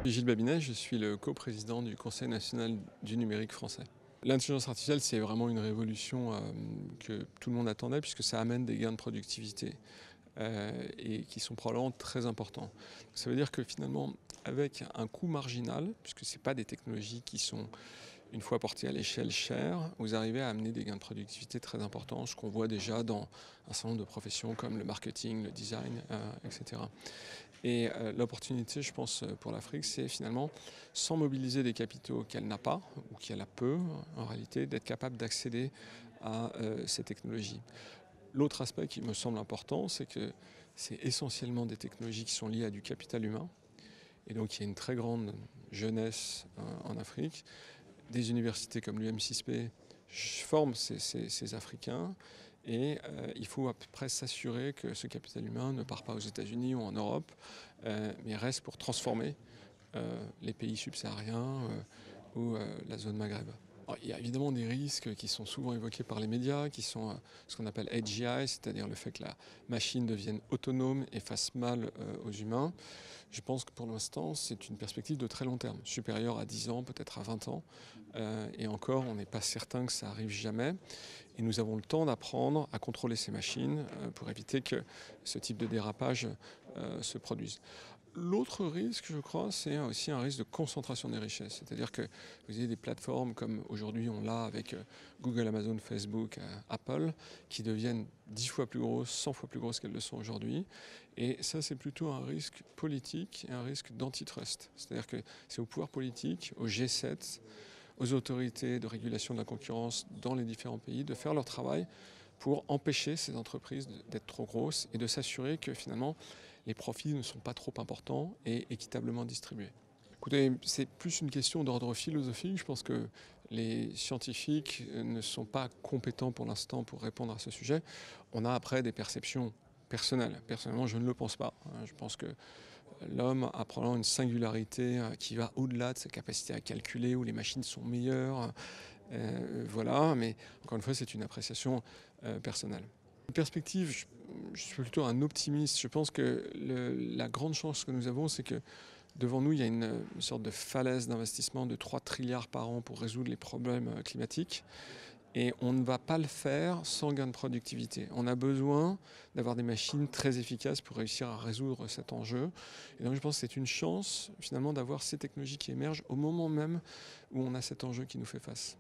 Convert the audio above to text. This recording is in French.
Gilles Babinet, je suis le coprésident du Conseil national du numérique français. L'intelligence artificielle, c'est vraiment une révolution que tout le monde attendait puisque ça amène des gains de productivité et qui sont probablement très importants. Ça veut dire que finalement, avec un coût marginal, puisque ce n'est pas des technologies qui sont une fois portées à l'échelle chères, vous arrivez à amener des gains de productivité très importants, ce qu'on voit déjà dans un certain nombre de professions comme le marketing, le design, etc. Et l'opportunité, je pense, pour l'Afrique, c'est finalement, sans mobiliser des capitaux qu'elle n'a pas, ou qu'elle a peu, en réalité, d'être capable d'accéder à ces technologies. L'autre aspect qui me semble important, c'est que c'est essentiellement des technologies qui sont liées à du capital humain. Et donc il y a une très grande jeunesse en Afrique. Des universités comme l'UM6P forment ces Africains. Et il faut à peu près s'assurer que ce capital humain ne part pas aux États-Unis ou en Europe, mais reste pour transformer les pays subsahariens ou la zone Maghreb. Alors, il y a évidemment des risques qui sont souvent évoqués par les médias, qui sont ce qu'on appelle AGI, c'est-à-dire le fait que la machine devienne autonome et fasse mal aux humains. Je pense que pour l'instant, c'est une perspective de très long terme, supérieure à 10 ans, peut-être à 20 ans. Et encore, on n'est pas certain que ça arrive jamais. Et nous avons le temps d'apprendre à contrôler ces machines pour éviter que ce type de dérapage se produise. L'autre risque, je crois, c'est aussi un risque de concentration des richesses. C'est-à-dire que vous avez des plateformes comme aujourd'hui on l'a avec Google, Amazon, Facebook, Apple, qui deviennent 10 fois plus grosses, 100 fois plus grosses qu'elles le sont aujourd'hui. Et ça, c'est plutôt un risque politique et un risque d'antitrust. C'est-à-dire que c'est au pouvoir politique, au G7, aux autorités de régulation de la concurrence dans les différents pays de faire leur travail pour empêcher ces entreprises d'être trop grosses et de s'assurer que finalement les profits ne sont pas trop importants et équitablement distribués. Écoutez, c'est plus une question d'ordre philosophique. Je pense que les scientifiques ne sont pas compétents pour l'instant pour répondre à ce sujet. On a après des perceptions personnelles. Personnellement, je ne le pense pas. Je pense que l'homme a probablement une singularité qui va au-delà de sa capacité à calculer, où les machines sont meilleures. Voilà, mais encore une fois, c'est une appréciation personnelle. En perspective, je suis plutôt un optimiste. Je pense que la grande chance que nous avons, c'est que devant nous, il y a une sorte de falaise d'investissement de 3 trilliards par an pour résoudre les problèmes climatiques. Et on ne va pas le faire sans gain de productivité. On a besoin d'avoir des machines très efficaces pour réussir à résoudre cet enjeu. Et donc je pense que c'est une chance finalement d'avoir ces technologies qui émergent au moment même où on a cet enjeu qui nous fait face.